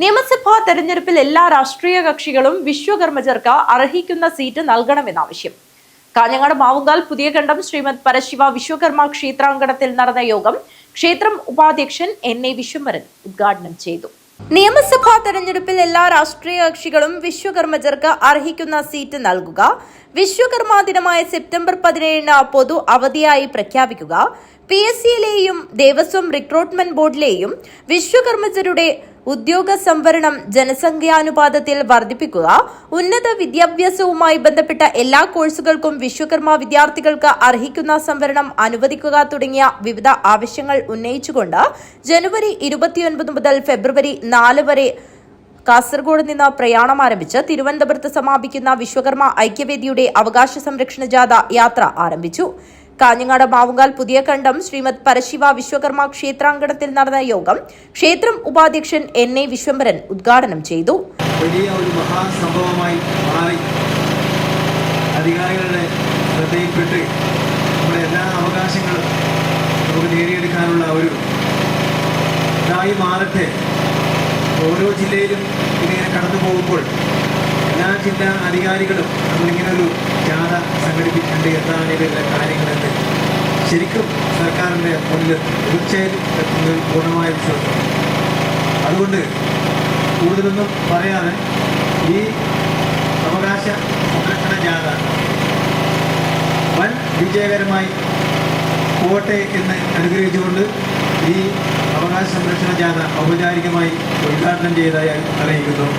നിയമസഭാ തെരഞ്ഞെടുപ്പിൽ എല്ലാ രാഷ്ട്രീയ കക്ഷികളും വിശ്വകർമ്മജർക്ക് അർഹിക്കുന്ന സീറ്റ് നൽകണമെന്നാവശ്യം. കാഞ്ഞങ്ങാട് മാവുങ്കാൽ പുതിയകണ്ടം ശ്രീമദ് പരശിവ വിശ്വകർമ്മ ക്ഷേത്രാങ്കണത്തിൽ നടന്ന യോഗം ക്ഷേത്രം ഉപാധ്യക്ഷൻ എൻ.എ. വിശ്വംഭരൻ ഉദ്ഘാടനം ചെയ്തു. നിയമസഭാ തെരഞ്ഞെടുപ്പിൽ എല്ലാ രാഷ്ട്രീയ കക്ഷികളും വിശ്വകർമ്മജർക്ക് അർഹിക്കുന്ന സീറ്റ് നൽകുക, വിശ്വകർമ്മ ദിനമായ സെപ്റ്റംബർ 17 പൊതു അവധിയായി പ്രഖ്യാപിക്കുക, PSCയിലെയും ദേവസ്വം റിക്രൂട്ട്മെന്റ് ബോർഡിലെയും വിശ്വകർമ്മജരുടെ ഉദ്യോഗ സംവരണം ജനസംഖ്യാനുപാതത്തിൽ വർദ്ധിപ്പിക്കുക, ഉന്നത വിദ്യാഭ്യാസവുമായി ബന്ധപ്പെട്ട എല്ലാ കോഴ്സുകൾക്കും വിശ്വകർമ്മ വിദ്യാർത്ഥികൾക്ക് അർഹിക്കുന്ന സംവരണം അനുവദിക്കുക തുടങ്ങിയ വിവിധ ആവശ്യങ്ങൾ ഉന്നയിച്ചുകൊണ്ട് ജനുവരി 29 മുതൽ ഫെബ്രുവരി 4 വരെ കാസർഗോഡ് നിന്ന് പ്രയാണം ആരംഭിച്ച് തിരുവനന്തപുരത്ത് സമാപിക്കുന്ന വിശ്വകർമ്മ ഐക്യവേദിയുടെ അവകാശ സംരക്ഷണ ജാഥ യാത്ര ആരംഭിച്ചു. കാഞ്ഞങ്ങാട് മാവുങ്കാൽ പുതിയകണ്ടം ശ്രീമദ് പരശിവ വിശ്വകർമ്മ ക്ഷേത്രാങ്കണത്തിൽ നടന്ന യോഗം ക്ഷേത്രം ഉപാധ്യക്ഷൻ എൻ.എ. വിശ്വംഭരൻ ഉദ്ഘാടനം ചെയ്തു. വലിയ ഒരു മഹാസംഭവമായി മാറി അധികാരികളുടെ ശ്രദ്ധയിൽപ്പെട്ട് നമ്മുടെ എല്ലാ അവകാശങ്ങളും നമുക്ക് നേടിയെടുക്കാനുള്ള ഒരു ഇതായി മാറട്ടെ. ഓരോ ജില്ലയിലും ഇതിങ്ങനെ കടന്നു പോകുമ്പോൾ എല്ലാ ജില്ലാ അധികാരികളും നമ്മളിങ്ങനൊരു ജാഥ സംഘടിപ്പിക്കേണ്ട എന്താണ് ഇതിലെ കാര്യങ്ങളെന്ന് ശരിക്കും സർക്കാരിൻ്റെ മുന്നിൽ തീർച്ചയായും എത്തുന്നതിൽ പൂർണ്ണമായ വിശ്വാസം. അതുകൊണ്ട് കൂടുതലൊന്നും പറയാതെ ഈ അവകാശ സംരക്ഷണ ജാഥ വൻ വിജയകരമായി പോട്ടെ എന്ന് അനുഗ്രഹിച്ചുകൊണ്ട് ഈ അവകാശ സംരക്ഷണ ജാഥ ഔപചാരികമായി ഉദ്ഘാടനം ചെയ്തതായി അറിയിക്കുന്നു.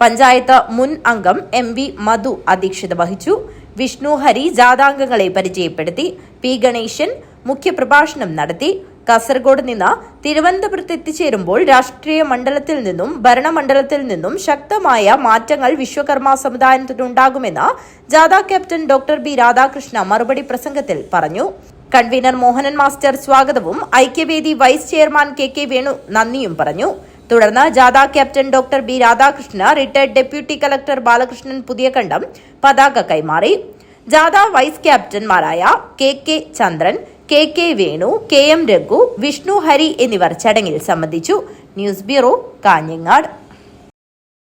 പഞ്ചായത്ത് മുൻ അംഗം M.V. മധു അധ്യക്ഷത വഹിച്ചു. വിഷ്ണു ഹരി ജാഥാംഗങ്ങളെ പരിചയപ്പെടുത്തി. P. ഗണേശൻ മുഖ്യപ്രഭാഷണം നടത്തി. കാസർഗോഡ് നിന്ന് തിരുവനന്തപുരത്ത് എത്തിച്ചേരുമ്പോൾ രാഷ്ട്രീയ മണ്ഡലത്തിൽ നിന്നും ഭരണമണ്ഡലത്തിൽ നിന്നും ശക്തമായ മാറ്റങ്ങൾ വിശ്വകർമ്മ സമുദായത്തിനുണ്ടാകുമെന്ന് ജാഥ ക്യാപ്റ്റൻ ഡോക്ടർ ബി രാധാകൃഷ്ണ മറുപടി പ്രസംഗത്തിൽ പറഞ്ഞു. കൺവീനർ മോഹനൻ മാസ്റ്റർ സ്വാഗതവും Aikyavedi vice chairman K.K. Venu നന്ദിയും പറഞ്ഞു. തുടർന്ന് ജാഥ captain doctor B Radhakrishna retired deputy collector Balakrishnan Puthiyakandam പതാക കൈമാറി. ജാഥ വൈസ് ക്യാപ്റ്റന്മാരായ K.K. ചന്ദ്രൻ, K.K. വേണു, K.M. രഘു, വിഷ്ണു ഹരി എന്നിവർ ചടങ്ങിൽ സംബന്ധിച്ചു. News bureau, Kanhangad.